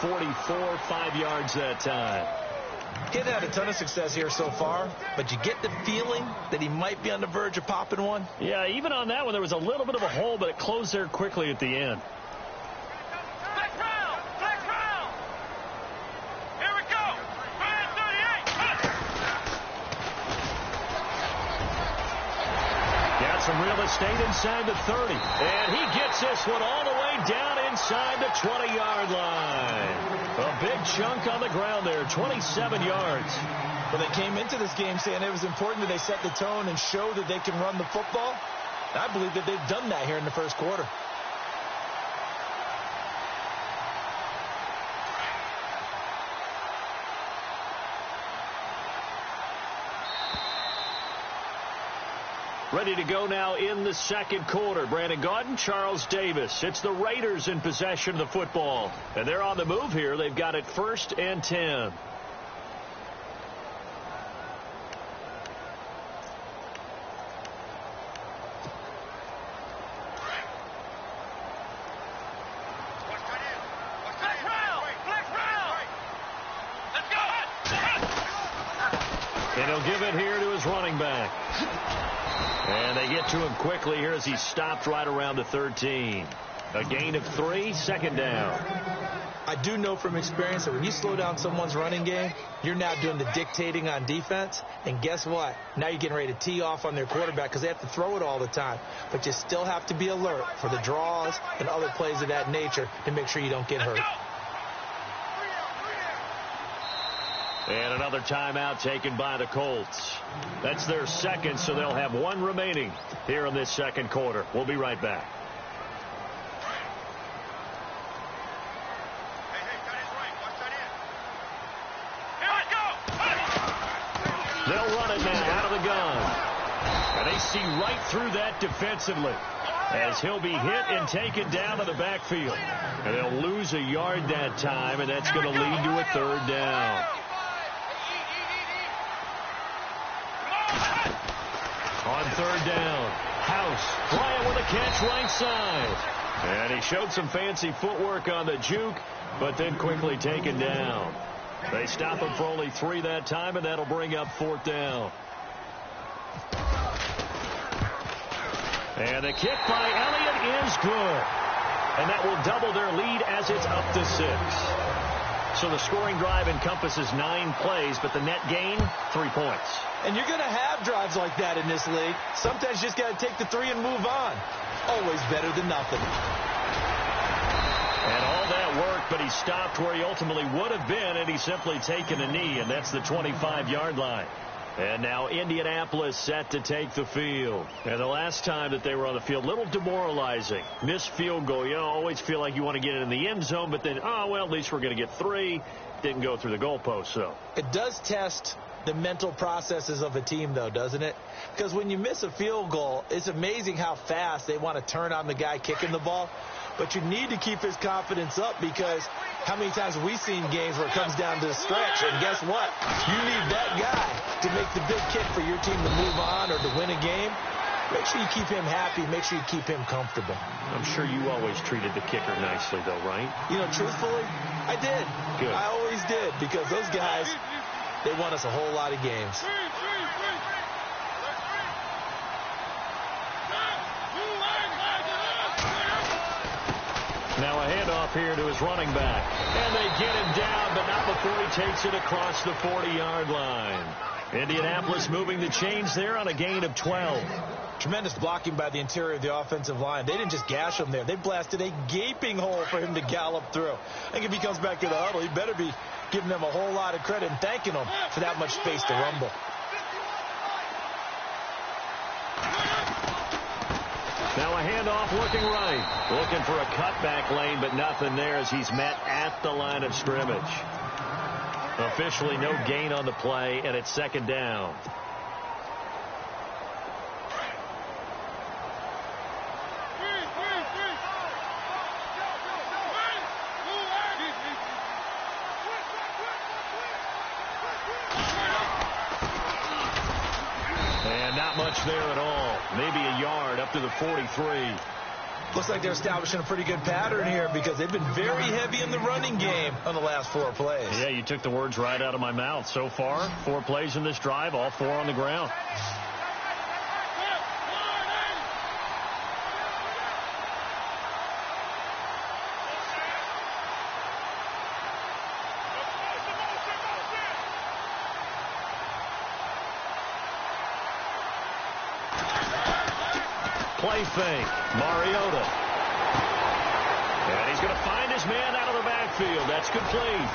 44, 5 yards that time. He hasn't had a ton of success here so far, but you get the feeling that he might be on the verge of popping one. Yeah, even on that one, there was a little bit of a hole, but it closed there quickly at the end. Black round! Black round! Here we go! 38! Got some real estate inside the 30. And he gets this one all the way down inside the 20-yard line. A big chunk on the ground there, 27 yards. Well, they came into this game saying it was important that they set the tone and show that they can run the football. I believe that they've done that here in the first quarter. Ready to go now in the second quarter. Brandon Gaudin, Charles Davis. It's the Raiders in possession of the football. And they're on the move here. They've got it 1st and 10. And he'll give it here to his running back. And they get to him quickly here as he stopped right around the 13. A gain of 3, second down. I do know from experience that when you slow down someone's running game, you're now doing the dictating on defense. And guess what? Now you're getting ready to tee off on their quarterback because they have to throw it all the time. But you still have to be alert for the draws and other plays of that nature to make sure you don't get hurt. And another timeout taken by the Colts. That's their second, so they'll have one remaining here in this second quarter. We'll be right back. They'll run it now out of the gun. And they see right through that defensively as he'll be hit and taken down to the backfield. And they'll lose a yard that time, and that's going to lead to a third down. On third down, House, Bryant with a catch right side. And he showed some fancy footwork on the juke, but then quickly taken down. They stop him for only 3 that time, and that'll bring up 4th down. And the kick by Elliott is good. And that will double their lead as it's up to 6. So the scoring drive encompasses 9 plays, but the net gain, 3 points. And you're going to have drives like that in this league. Sometimes you just got to take the 3 and move on. Always better than nothing. And all that work, but he stopped where he ultimately would have been, and he's simply taken a knee, and that's the 25-yard line. And now Indianapolis set to take the field. And the last time that they were on the field, a little demoralizing. Missed field goal. You know, always feel like you want to get it in the end zone, but then, oh, well, at least we're going to get 3. Didn't go through the goalpost, so. It does test the mental processes of a team, though, doesn't it? Because when you miss a field goal, it's amazing how fast they want to turn on the guy kicking the ball. But you need to keep his confidence up because how many times have we seen games where it comes down to the stretch? And guess what? You need that guy to make the big kick for your team to move on or to win a game. Make sure you keep him happy. Make sure you keep him comfortable. I'm sure you always treated the kicker nicely, though, right? You know, truthfully, I did. Good. I always did because those guys, they won us a whole lot of games. Now a handoff here to his running back. And they get him down, but not before he takes it across the 40-yard line. Indianapolis moving the chains there on a gain of 12. Tremendous blocking by the interior of the offensive line. They didn't just gash him there. They blasted a gaping hole for him to gallop through. I think if he comes back to the huddle, he better be giving them a whole lot of credit and thanking them for that much space to rumble. Now a handoff looking right. Looking for a cutback lane, but nothing there as he's met at the line of scrimmage. Officially no gain on the play, and it's second down. And not much there at all. Maybe a yard up to the 43. Looks like they're establishing a pretty good pattern here because they've been very heavy in the running game on the last 4 plays. Yeah, you took the words right out of my mouth. So far, 4 plays in this drive, all 4 on the ground. Play fake. Mariota. And he's going to find his man out of the backfield. That's complete.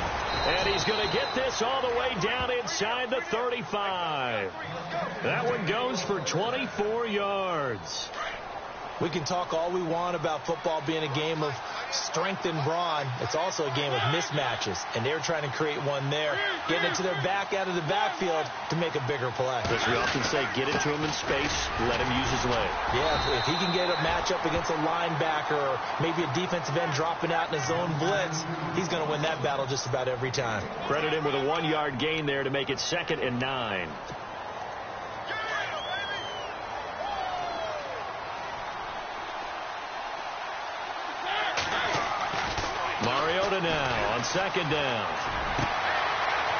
And he's going to get this all the way down inside the 35. That one goes for 24 yards. We can talk all we want about football being a game of strength and brawn. It's also a game of mismatches, and they're trying to create one there, getting it to their back out of the backfield to make a bigger play. As we often say, get it to him in space, let him use his leg. Yeah, if he can get a matchup against a linebacker or maybe a defensive end dropping out in a zone blitz, he's going to win that battle just about every time. Credit him with a 1-yard gain there to make it 2nd and 9. Mariota now on 2nd down.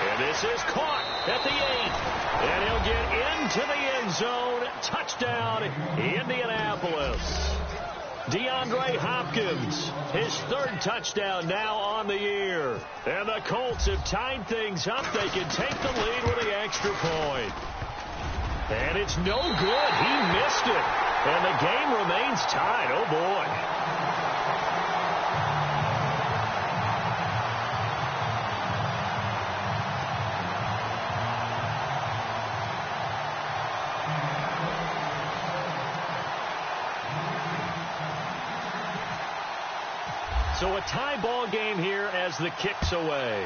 And this is caught at the 8. And he'll get into the end zone. Touchdown, Indianapolis. DeAndre Hopkins, his 3rd touchdown now on the year. And the Colts have tied things up. They can take the lead with the extra point. And it's no good. He missed it. And the game remains tied. Oh, boy. So a tie ball game here as the kick's away.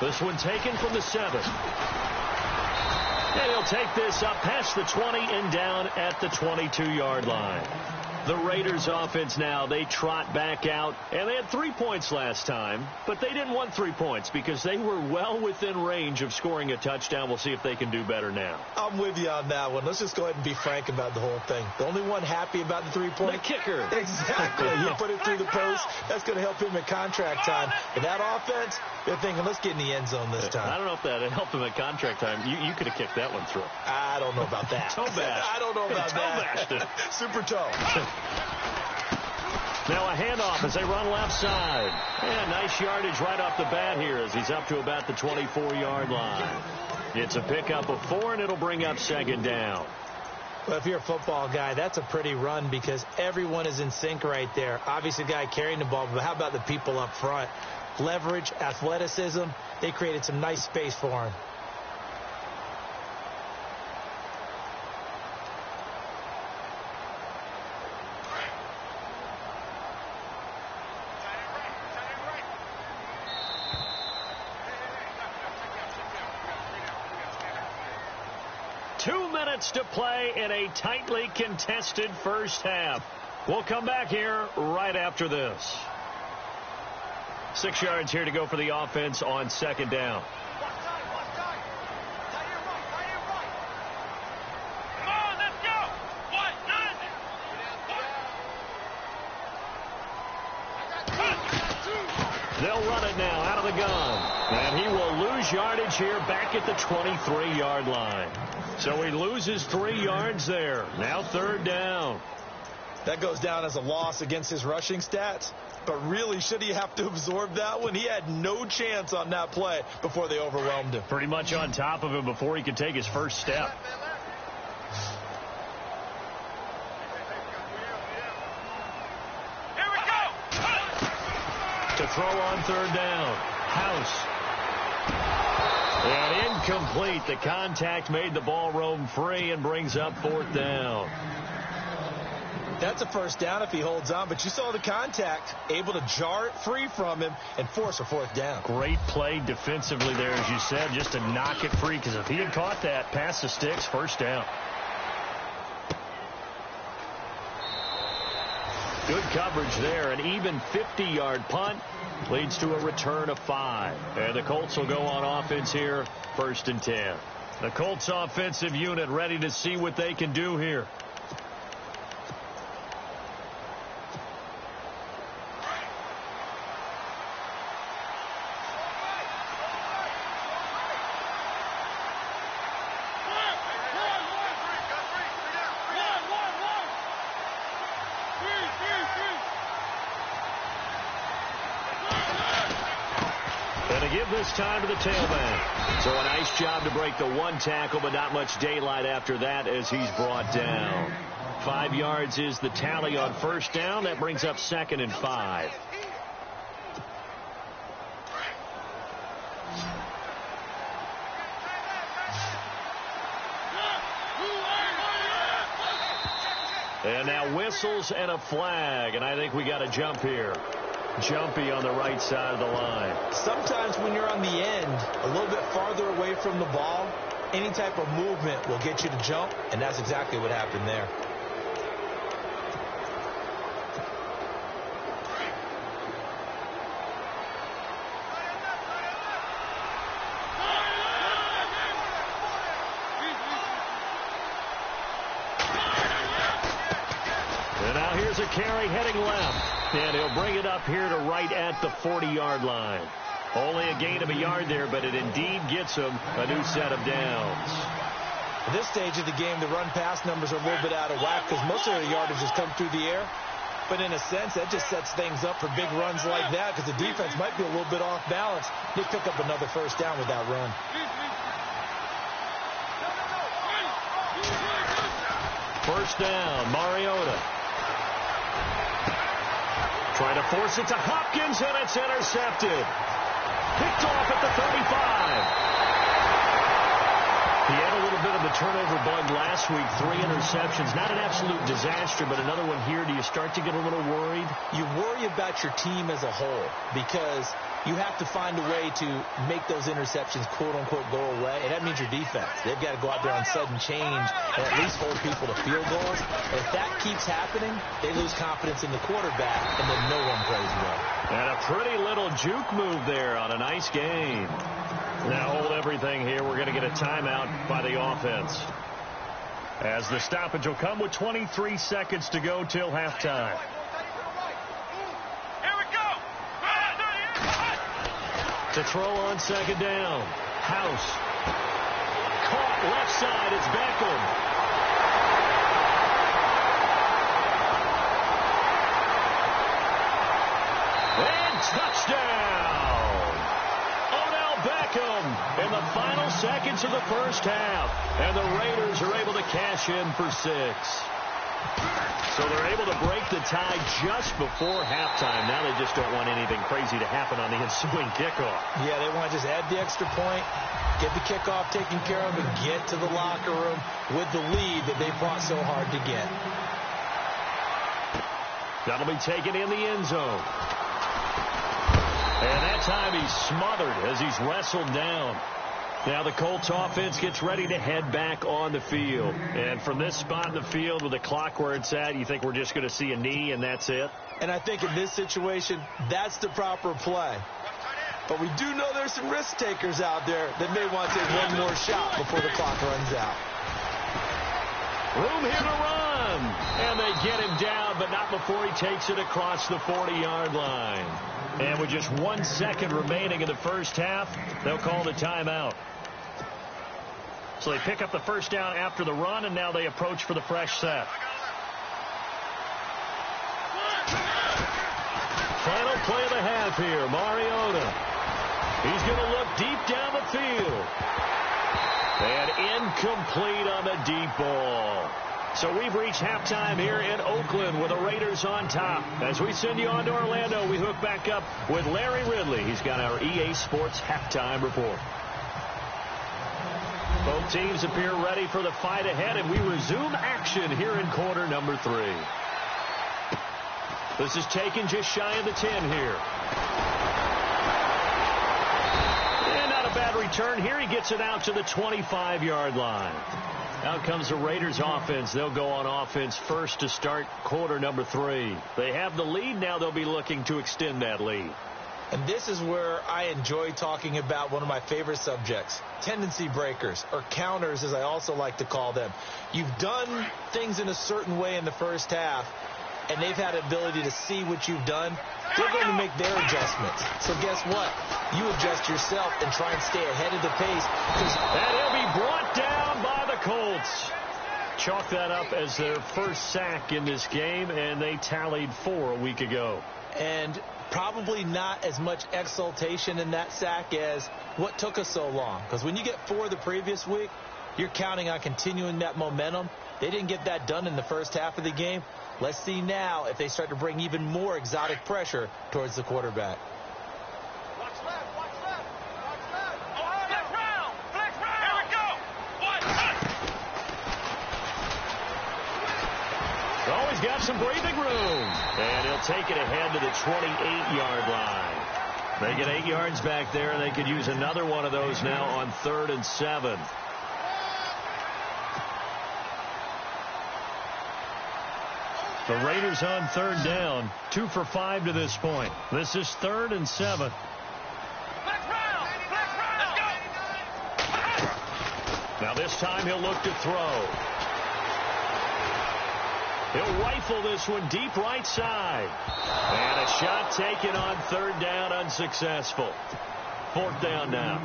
This one taken from the 7. And he'll take this up past the 20 and down at the 22-yard line. The Raiders offense now, they trot back out, and they had 3 points last time, but they didn't want 3 points because they were well within range of scoring a touchdown. We'll see if they can do better now. I'm with you on that one. Let's just go ahead and be frank about the whole thing. The only one happy about the 3-point. The kicker. Exactly. You put it through the post. That's going to help him at contract time. But that offense, they're thinking, let's get in the end zone this time. I don't know if that helped him at contract time. You could have kicked that one through. I don't know about that. Toe bash. I don't know about that. Toe bashed it. Super toe. Now a handoff as they run left side. And nice yardage right off the bat here as he's up to about the 24-yard line. It's a pickup of 4, and it'll bring up 2nd down. Well, if you're a football guy, that's a pretty run because everyone is in sync right there. Obviously, the guy carrying the ball, but how about the people up front? Leverage, athleticism, they created some nice space for him. To play in a tightly contested first half. We'll come back here right after this. 6 yards here to go for the offense on 2nd down. Come on, let's go. 1, 9. They'll run it now out of the gun. And he will lose yardage here back at the 23-yard line. So he loses 3 yards there. Now 3rd down. That goes down as a loss against his rushing stats. But really, should he have to absorb that one? He had no chance on that play before they overwhelmed him. Pretty much on top of him before he could take his first step. Here we go. To throw on 3rd down. House. And incomplete. The contact made the ball roam free and brings up 4th down. That's a first down if he holds on, but you saw the contact, able to jar it free from him and force a 4th down. Great play defensively there, as you said, just to knock it free, because if he had caught that, past the sticks, 1st down. Good coverage there. An even 50-yard punt leads to a return of 5. And the Colts will go on offense here, 1st and 10. The Colts offensive unit ready to see what they can do here. Give this time to the tailback. So a nice job to break the one tackle, but not much daylight after that as he's brought down. 5 yards is the tally on first down. That brings up 2nd and 5. And now whistles and a flag, and I think we got a jump here. Jumpy on the right side of the line. Sometimes when you're on the end, a little bit farther away from the ball, any type of movement will get you to jump, and that's exactly what happened there. And now here's a carry heading left. And he'll bring it up here to right at the 40-yard line. Only a gain of a yard there, but it indeed gets him a new set of downs. At this stage of the game, the run-pass numbers are a little bit out of whack because most of their yardage has come through the air. But in a sense, that just sets things up for big runs like that because the defense might be a little bit off balance. They pick up another first down with that run. First down, Mariota. Trying to force it to Hopkins, and it's intercepted. Picked off at the 35. He had a little bit of the turnover bug last week. 3 interceptions. Not an absolute disaster, but another one here. Do you start to get a little worried? You worry about your team as a whole because you have to find a way to make those interceptions, quote-unquote, go away. And that means your defense. They've got to go out there on sudden change and at least hold people to field goals. And if that keeps happening, they lose confidence in the quarterback, and then no one plays well. And a pretty little juke move there on a nice game. Now hold everything here. We're going to get a timeout by the offense. As the stoppage will come with 23 seconds to go till halftime. To throw on second down. House. Caught left side. It's Beckham. And touchdown. Odell Beckham in the final seconds of the first half. And the Raiders are able to cash in for 6. So they're able to break the tie just before halftime. Now they just don't want anything crazy to happen on the ensuing kickoff. Yeah, they want to just add the extra point, get the kickoff taken care of, and get to the locker room with the lead that they fought so hard to get. That'll be taken in the end zone. And that time he's smothered as he's wrestled down. Now the Colts offense gets ready to head back on the field. And from this spot in the field with the clock where it's at, you think we're just going to see a knee and that's it? And I think in this situation, that's the proper play. But we do know there's some risk takers out there that may want to take one more shot before the clock runs out. Room here to run. And they get him down, but not before he takes it across the 40-yard line. And with just 1 second remaining in the first half, they'll call the timeout. So they pick up the first down after the run, and now they approach for the fresh set. Final play of the half here, Mariota. He's going to look deep down the field. And incomplete on the deep ball. So we've reached halftime here in Oakland with the Raiders on top. As we send you on to Orlando, we hook back up with Larry Ridley. He's got our EA Sports halftime report. Both teams appear ready for the fight ahead, and we resume action here in quarter number 3. This is taken just shy of the 10 here. And not a bad return here. He gets it out to the 25-yard line. Out comes the Raiders offense. They'll go on offense first to start quarter number 3. They have the lead. Now they'll be looking to extend that lead. And this is where I enjoy talking about one of my favorite subjects, tendency breakers, or counters as I also like to call them. You've done things in a certain way in the first half, and they've had the ability to see what you've done. They're going to make their adjustments. So guess what? You adjust yourself and try and stay ahead of the pace. And he'll be brought down by the Colts. Chalk that up as their first sack in this game, and they tallied 4 a week ago. And probably not as much exultation in that sack as what took us so long. Because when you get 4 the previous week, you're counting on continuing that momentum. They didn't get that done in the first half of the game. Let's see now if they start to bring even more exotic pressure towards the quarterback. Watch left, watch left, watch left. Oh, flex round, flex round. Here we go. One, Oh, he's got some breathing room. And he'll take it ahead to the 28-yard line. They get 8 yards back there, and they could use another one of those now on 3rd and 7. The Raiders on 3rd down, 2 for 5 to this point. This is 3rd and 7. flex round, let's go. Now this time he'll look to throw. He'll rifle this one deep right side. And a shot taken on 3rd down, unsuccessful. 4th down now.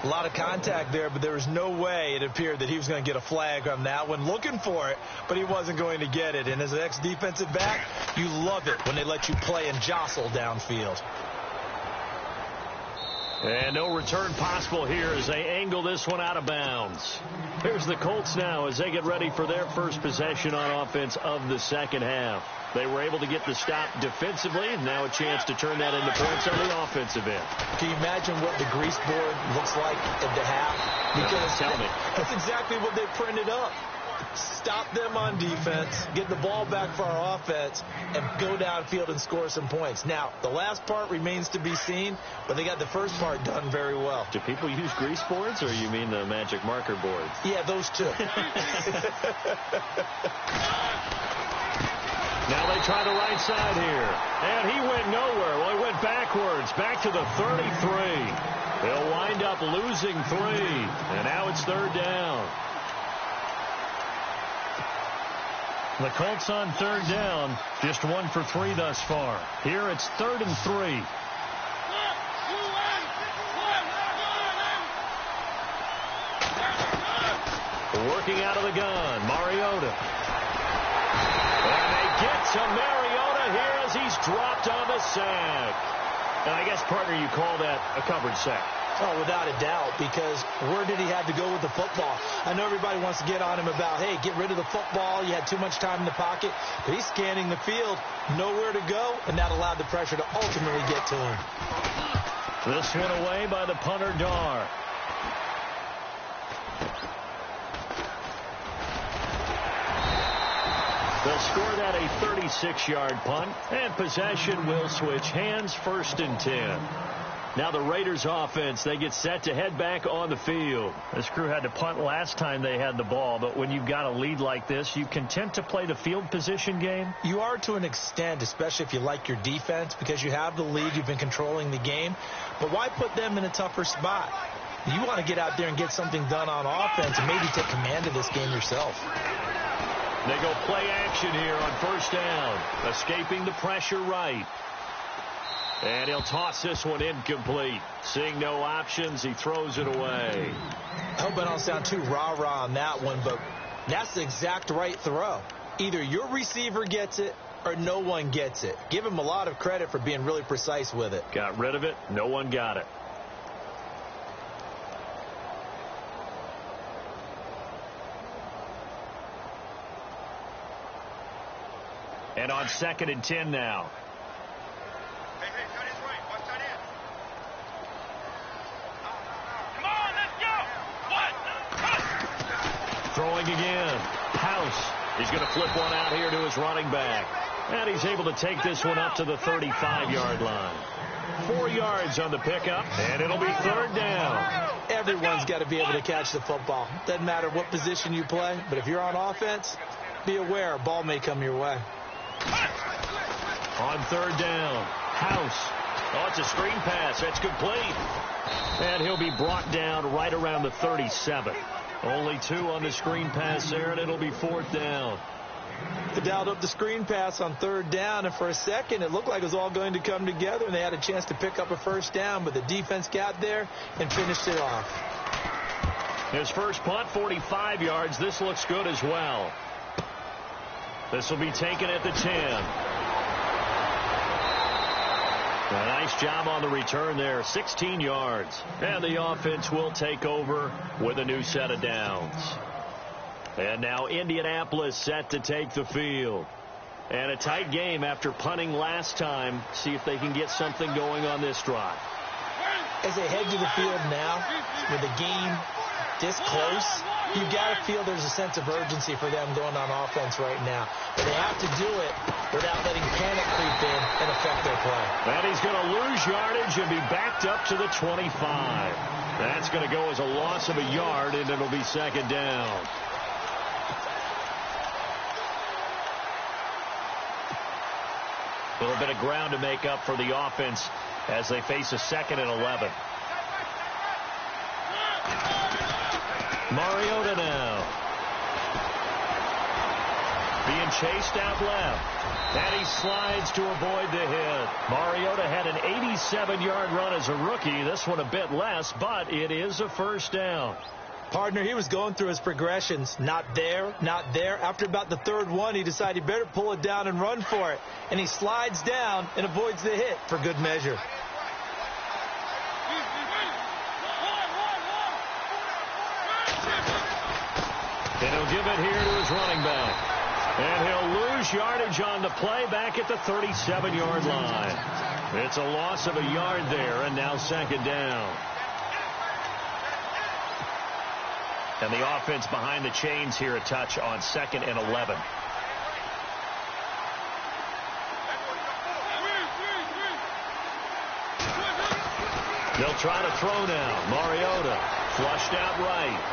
A lot of contact there, but there was no way it appeared that he was going to get a flag on that one. Looking for it, but he wasn't going to get it. And as an ex-defensive back, you love it when they let you play and jostle downfield. And no return possible here as they angle this one out of bounds. Here's the Colts now as they get ready for their first possession on offense of the second half. They were able to get the stop defensively, and now a chance to turn that into points on the offensive end. Can you imagine what the grease board looks like at the half? Because tell me. That's exactly what they printed up. Stop them on defense, get the ball back for our offense, and go downfield and score some points. Now, the last part remains to be seen, but they got the first part done very well. Do people use grease boards, or you mean the magic marker boards? Yeah, those two. Now they try the right side here. And he went nowhere. Well, he went backwards, back to the 33. They'll wind up losing 3. And now it's 3rd down. The Colts on 3rd down, just 1 for 3 thus far. Here it's 3rd and 3. Working out of the gun, Mariota. And they get to Mariota here as he's dropped on the sack. And I guess, partner, you call that a coverage sack. Oh, without a doubt, because where did he have to go with the football? I know everybody wants to get on him about, hey, get rid of the football. You had too much time in the pocket. But he's scanning the field, nowhere to go, and that allowed the pressure to ultimately get to him. This one away by the punter, Dar. They'll score that a 36-yard punt, and possession will switch hands, 1st and 10. Now the Raiders offense, they get set to head back on the field. This crew had to punt last time they had the ball, but when you've got a lead like this, you content to play the field position game? You are to an extent, especially if you like your defense, because you have the lead, you've been controlling the game. But why put them in a tougher spot? You want to get out there and get something done on offense and maybe take command of this game yourself. They go play action here on 1st down, escaping the pressure right. And he'll toss this one incomplete. Seeing no options, he throws it away. I hope I don't sound too rah-rah on that one, but that's the exact right throw. Either your receiver gets it or no one gets it. Give him a lot of credit for being really precise with it. Got rid of it. No one got it. And on 2nd and 10 now. Hey, tight end's right. Watch tight end. Come on, let's go. One, Throwing again. House. He's going to flip one out here to his running back. And he's able to take this one up to the 35-yard line. 4 yards on the pickup, and it'll be 3rd down. Everyone's got to be able to catch the football. Doesn't matter what position you play, but if you're on offense, be aware a ball may come your way. On 3rd down, House. Oh, it's a screen pass. That's complete. And he'll be brought down right around the 37. Only 2 on the screen pass there, and it'll be 4th down. They dialed up the screen pass on 3rd down, and for a second it looked like it was all going to come together, and they had a chance to pick up a 1st down, but the defense got there and finished it off. His first punt, 45 yards. This looks good as well. This will be taken at the 10. A nice job on the return there, 16 yards. And the offense will take over with a new set of downs. And now Indianapolis set to take the field. And a tight game after punting last time. See if they can get something going on this drive. As they head to the field now, with the game this close, you've got to feel there's a sense of urgency for them going on offense right now. But they have to do it without letting panic creep in and affect their play. And he's going to lose yardage and be backed up to the 25. That's going to go as a loss of a yard, and it'll be 2nd down. A little bit of ground to make up for the offense as they face a 2nd and 11. Mariota now. Being chased out left. And he slides to avoid the hit. Mariota had an 87-yard run as a rookie. This one a bit less, but it is a 1st down. Partner, he was going through his progressions. Not there, not there. After about the 3rd one, he decided he better pull it down and run for it. And he slides down and avoids the hit for good measure. And he'll give it here to his running back. And he'll lose yardage on the play back at the 37-yard line. It's a loss of a yard there, and now 2nd down. And the offense behind the chains here a touch on 2nd and 11. They'll try to throw now. Mariota flushed out right.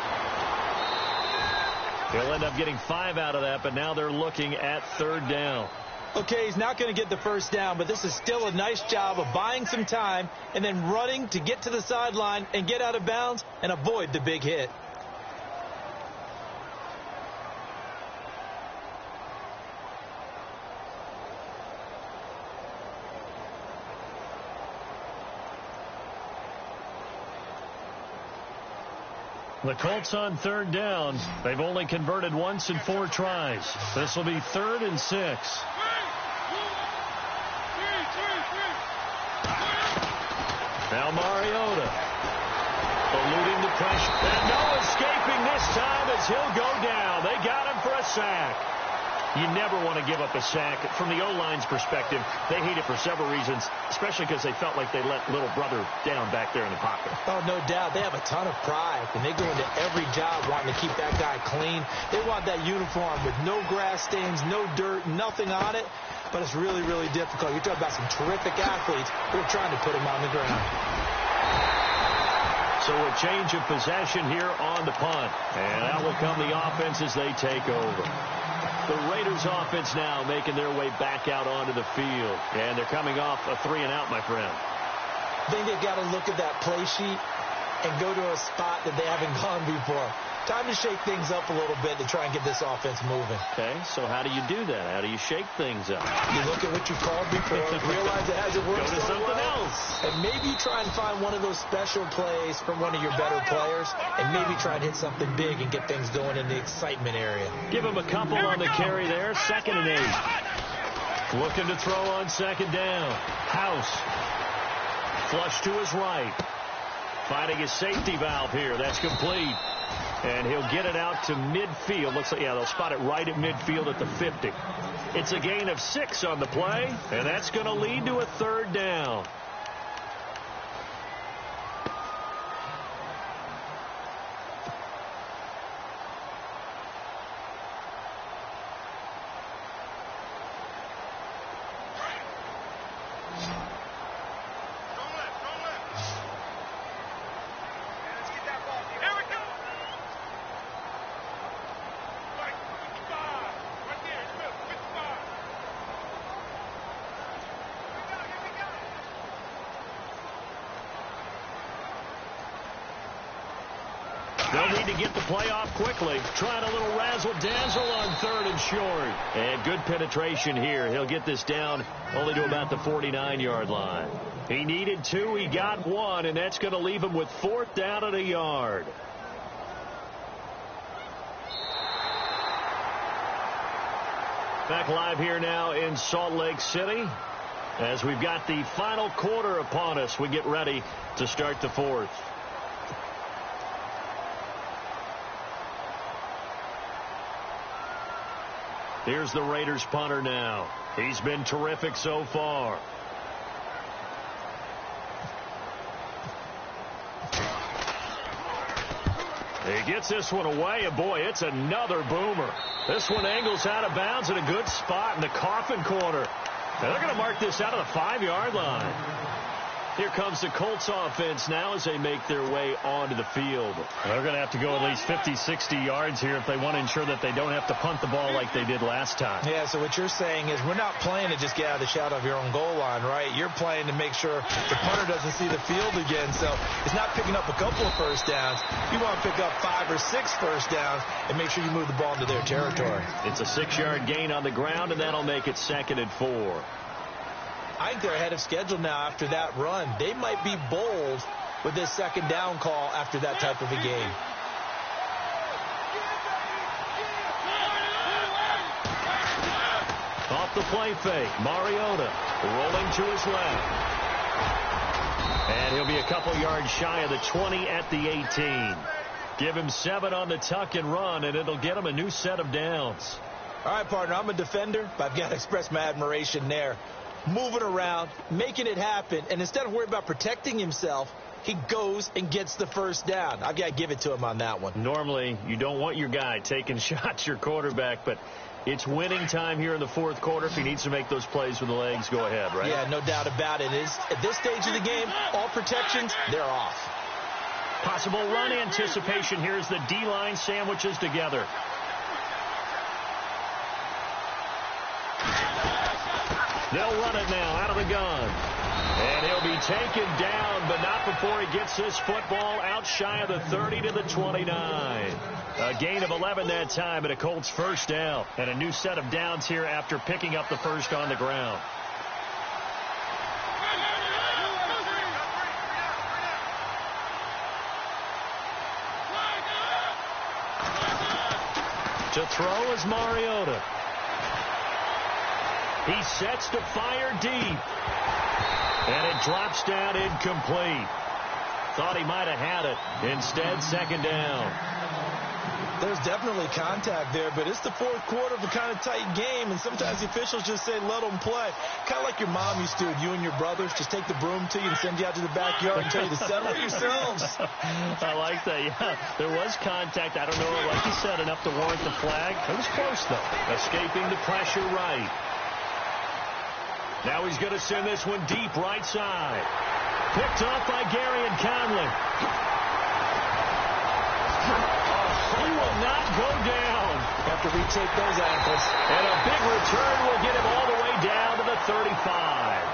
He'll end up getting 5 out of that, but now they're looking at 3rd down. Okay, he's not going to get the 1st down, but this is still a nice job of buying some time and then running to get to the sideline and get out of bounds and avoid the big hit. The Colts on 3rd down. They've only converted once in 4 tries. This will be 3rd and 6. Now Mariota eluding the pressure. And no escaping this time as he'll go down. They got him for a sack. You never want to give up a sack. From the O-line's perspective, they hate it for several reasons, especially because they felt like they let little brother down back there in the pocket. Oh, no doubt. They have a ton of pride, and they go into every job wanting to keep that guy clean. They want that uniform with no grass stains, no dirt, nothing on it. But it's really, really difficult. You're talking about some terrific athletes who are trying to put him on the ground. So a change of possession here on the punt. And out will come the offense as they take over. The Raiders offense now making their way back out onto the field. And they're coming off a 3-and-out, my friend. I think they've got to look at that play sheet and go to a spot that they haven't gone before. Time to shake things up a little bit to try and get this offense moving. Okay, so how do you do that? How do you shake things up? You look at what you called before, realize it hasn't worked Go to so something well, else. and maybe try and find one of those special plays from one of your better players, and maybe try and hit something big and get things going in the excitement area. Give him a couple on the carry there. 2nd and 8. Looking to throw on 2nd down. House. Flush to his right. Finding his safety valve here. That's complete. And he'll get it out to midfield. Looks like, yeah, they'll spot it right at midfield at the 50. It's a gain of 6 on the play, and that's going to lead to a 3rd down. They'll need to get the play off quickly. Trying a little razzle-dazzle on 3rd and short. And good penetration here. He'll get this down only to about the 49-yard line. He needed 2. He got 1, and that's going to leave him with 4th down and a yard. Back live here now in Salt Lake City. As we've got the final quarter upon us, we get ready to start the 4th. Here's the Raiders punter now. He's been terrific so far. He gets this one away, and boy, it's another boomer. This one angles out of bounds in a good spot in the coffin corner. And they're going to mark this out of the 5-yard line. Here comes the Colts offense now as they make their way onto the field. They're going to have to go at least 50, 60 yards here if they want to ensure that they don't have to punt the ball like they did last time. Yeah, so what you're saying is we're not playing to just get out of the shadow of your own goal line, right? You're playing to make sure the punter doesn't see the field again. So it's not picking up a couple of first downs. You want to pick up 5 or 6 first downs and make sure you move the ball into their territory. It's a 6-yard gain on the ground, and that'll make it 2nd and 4. I think they're ahead of schedule now after that run. They might be bold with this 2nd down call after that type of a game. Off the play fake, Mariota rolling to his left. And he'll be a couple yards shy of the 20 at the 18. Give him 7 on the tuck and run, and it'll get him a new set of downs. All right, partner, I'm a defender, but I've got to express my admiration there. Moving around, making it happen, and instead of worrying about protecting himself, he goes and gets the first down. I've got to give it to him on that one. Normally, you don't want your guy taking shots, your quarterback, but it's winning time here in the 4th quarter. If he needs to make those plays with the legs, go ahead, right? Yeah, no doubt about it. At this stage of the game, all protections, they're off. Possible run anticipation here as the D-line sandwiches together. They'll run it now out of the gun. And he'll be taken down, but not before he gets this football out shy of the 30 to the 29. A gain of 11 that time, and a Colts first down. And a new set of downs here after picking up the first on the ground. To throw is Mariota. He sets to fire deep. And it drops down incomplete. Thought he might have had it. Instead, 2nd down. There's definitely contact there, but it's the 4th quarter of a kind of tight game, and sometimes the officials just say, let them play. Kind of like your mom used to with you and your brothers. Just take the broom to you and send you out to the backyard and tell you to settle it yourselves. I like that, yeah. There was contact. I don't know, like you said, enough to warrant the flag. It was close, though. Escaping the pressure right. Now he's going to send this one deep right side. Picked off by Gary and Conley. He will not go down. Have to retake those ankles. And a big return will get him all the way down to the 35.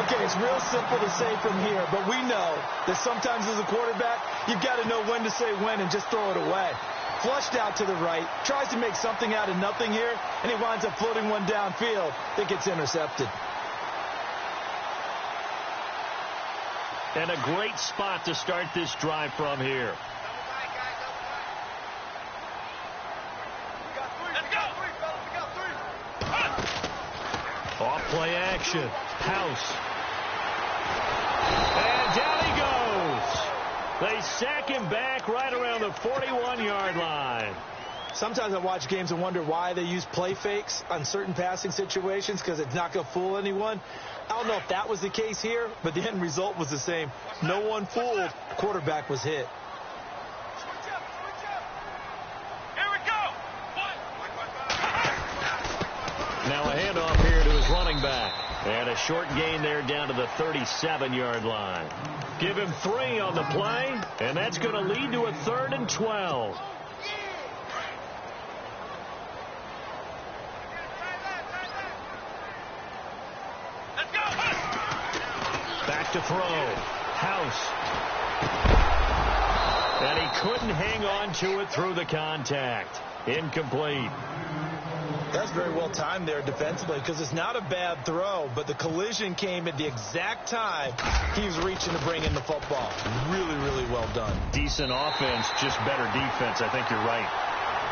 Okay, it's real simple to say from here, but we know that sometimes as a quarterback, you've got to know when to say when and just throw it away. Flushed out to the right, tries to make something out of nothing here, and he winds up floating one downfield that gets intercepted. And a great spot to start this drive from here. Off play action. House. And down he goes. They sack him back right around the 41-yard line. Sometimes I watch games and wonder why they use play fakes on certain passing situations, because it's not going to fool anyone. I don't know if that was the case here, but the end result was the same. No one fooled. The quarterback was hit. Here we go. Now a handoff here to his running back. And a short gain there down to the 37-yard line. Give him 3 on the play, and that's going to lead to a 3rd and 12. Let's go. Back to throw. House. And he couldn't hang on to it through the contact. Incomplete. That's very well timed there defensively because it's not a bad throw, but the collision came at the exact time he was reaching to bring in the football. Really, really well done. Decent offense, just better defense. I think you're right.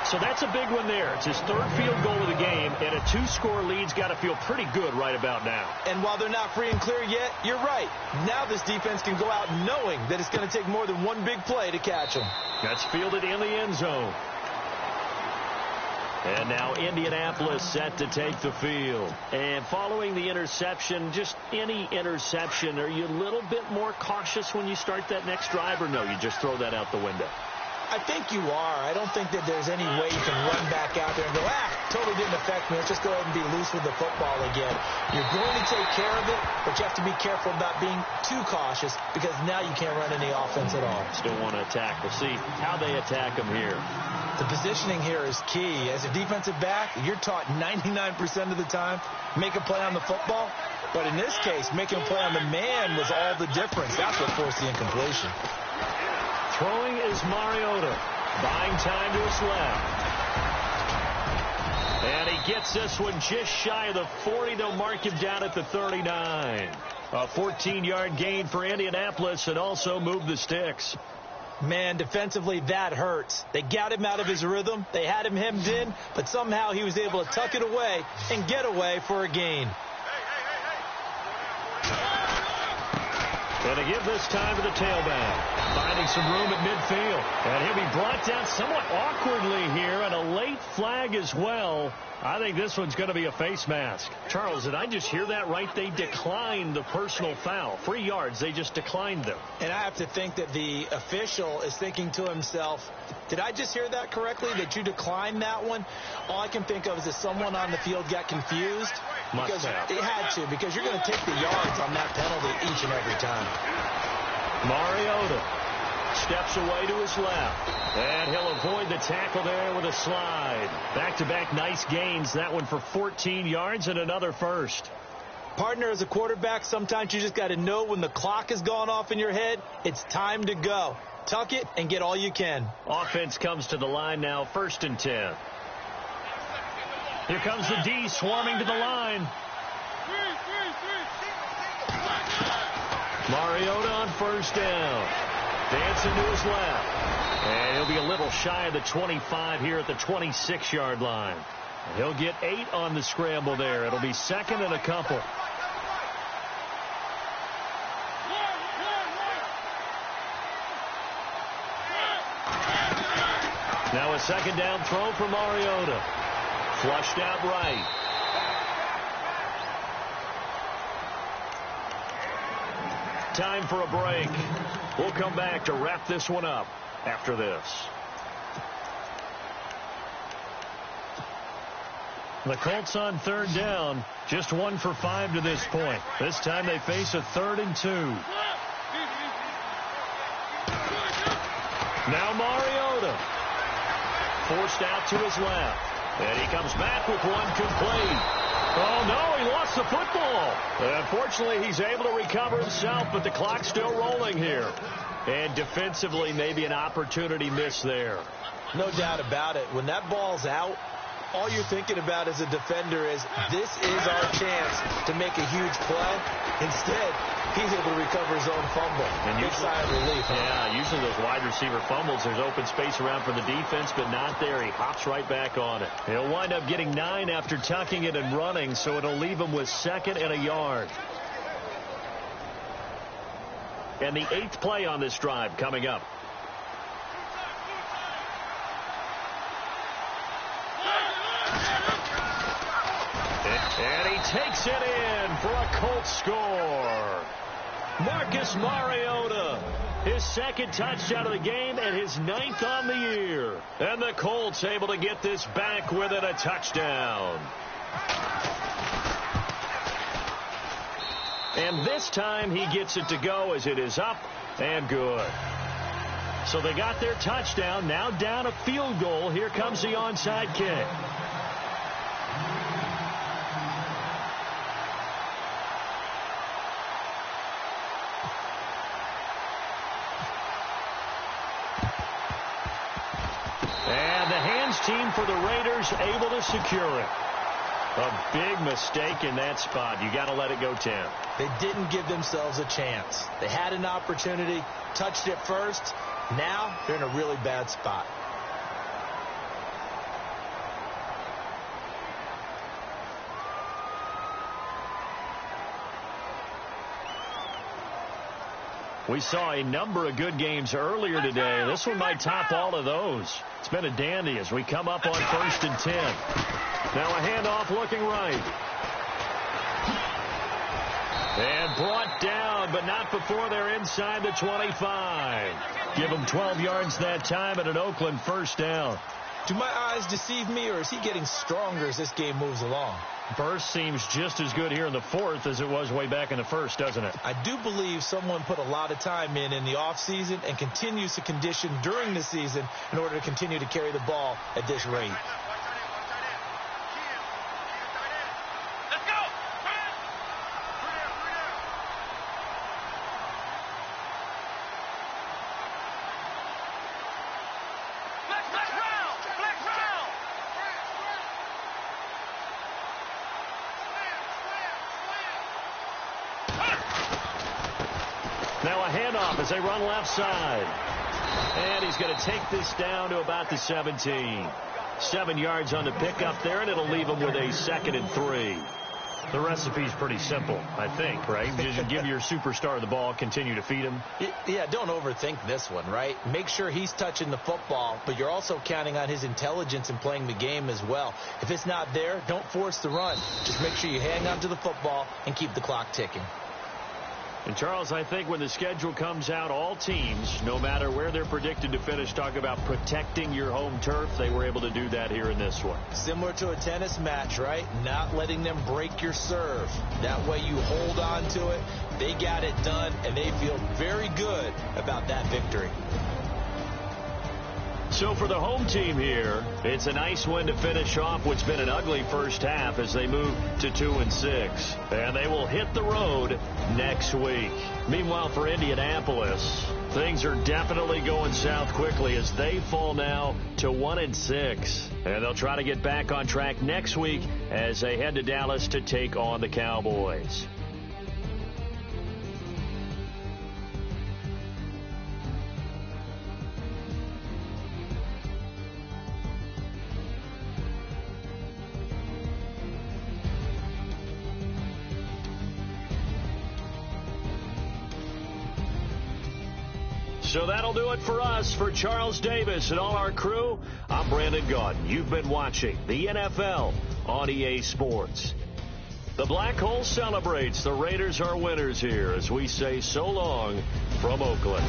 So that's a big one there. It's his third field goal of the game, and a 2-score lead's got to feel pretty good right about now. And while they're not free and clear yet, you're right. Now this defense can go out knowing that it's going to take more than one big play to catch them. That's fielded in the end zone. And now Indianapolis set to take the field. And following the interception, just any interception, are you a little bit more cautious when you start that next drive, or no, you just throw that out the window? I think you are. I don't think that there's any way you can run back out there and go, totally didn't affect me. Let's just go ahead and be loose with the football again. You're going to take care of it, but you have to be careful about being too cautious because now you can't run any offense at all. Still want to attack. We'll see how they attack them here. The positioning here is key. As a defensive back, you're taught 99% of the time, make a play on the football. But in this case, making a play on the man was all the difference. That's what forced the incompletion. Throwing is Mariota. Buying time to his left. And he gets this one just shy of the 40. They'll mark him down at the 39. A 14-yard gain for Indianapolis and also move the sticks. Man, defensively, that hurts. They got him out of his rhythm. They had him hemmed in, but somehow he was able to tuck it away and get away for a gain. And to give this time to the tailback. Finding some room at midfield. And he'll be brought down somewhat awkwardly here, and a late flag as well. I think this one's going to be a face mask. Charles, did I just hear that right? They declined the personal foul. 3 yards, they just declined them. And I have to think that the official is thinking to himself, did I just hear that correctly, that you declined that one? All I can think of is that someone on the field got confused. Must have. It had to, because you're going to take the yards on that penalty each and every time. Mariota steps away to his left. And he'll avoid the tackle there with a slide. Back-to-back nice gains. That one for 14 yards and another first. Partner, as a quarterback, sometimes you just got to know when the clock has gone off in your head, it's time to go. Tuck it and get all you can. Offense comes to the line now, 1st and 10. Here comes the D swarming to the line. Mariota on 1st down. Dancing to his left. And he'll be a little shy of the 25 here at the 26-yard line. And he'll get 8 on the scramble there. It'll be 2nd and a couple. Now a 2nd down throw for Mariota. Flushed out right. Time for a break. We'll come back to wrap this one up after this. The Colts on 3rd down. Just 1 for 5 to this point. This time they face a 3rd and 2. Now Mariota. Forced out to his left. And he comes back with one complete. Oh, no, he lost the football. Unfortunately, he's able to recover himself, but the clock's still rolling here. And defensively, maybe an opportunity missed there. No doubt about it. When that ball's out, all you're thinking about as a defender is, this is our chance to make a huge play. Instead, he's able to recover his own fumble. And big sigh of relief. Yeah, usually those wide receiver fumbles, there's open space around for the defense, but not there. He hops right back on it. He'll wind up getting 9 after tucking it and running, so it'll leave him with 2nd and a yard. And the 8th play on this drive coming up. And he takes it in for a Colts score. Marcus Mariota, his 2nd touchdown of the game and his 9th on the year. And the Colts able to get this back within a touchdown. And this time he gets it to go as it is up and good. So they got their touchdown, now down a field goal. Here comes the onside kick. first team for the Raiders able to secure it. A big mistake in that spot. You got to let it go 10. They didn't give themselves a chance. They had an opportunity, touched it first. Now they're in a really bad spot. We saw a number of good games earlier today. This one might top all of those. It's been a dandy as we come up on 1st and 10. Now a handoff looking right. And brought down, but not before they're inside the 25. Give him 12 yards that time and an Oakland first down. Do my eyes deceive me, or is he getting stronger as this game moves along? Burst seems just as good here in the fourth as it was way back in the first, doesn't it? I do believe someone put a lot of time in the offseason and continues to condition during the season in order to continue to carry the ball at this rate. Now a handoff as they run left side. And he's going to take this down to about the 17. 7 yards on the pickup there, and it'll leave him with a 2nd and 3. The recipe's pretty simple, I think, right? Just give your superstar the ball, continue to feed him. Yeah, don't overthink this one, right? Make sure he's touching the football, but you're also counting on his intelligence in playing the game as well. If it's not there, don't force the run. Just make sure you hang on to the football and keep the clock ticking. And, Charles, I think when the schedule comes out, all teams, no matter where they're predicted to finish, talk about protecting your home turf. They were able to do that here in this one. Similar to a tennis match, right? Not letting them break your serve. That way you hold on to it. They got it done, and they feel very good about that victory. So for the home team here, it's a nice win to finish off what's been an ugly first half as they move to 2-6. And they will hit the road next week. Meanwhile, for Indianapolis, things are definitely going south quickly as they fall now to 1-6. And they'll try to get back on track next week as they head to Dallas to take on the Cowboys. So that'll do it for us. For Charles Davis and all our crew, I'm Brandon Gaudin. You've been watching the NFL on EA Sports. The Black Hole celebrates. The Raiders are winners here as we say so long from Oakland.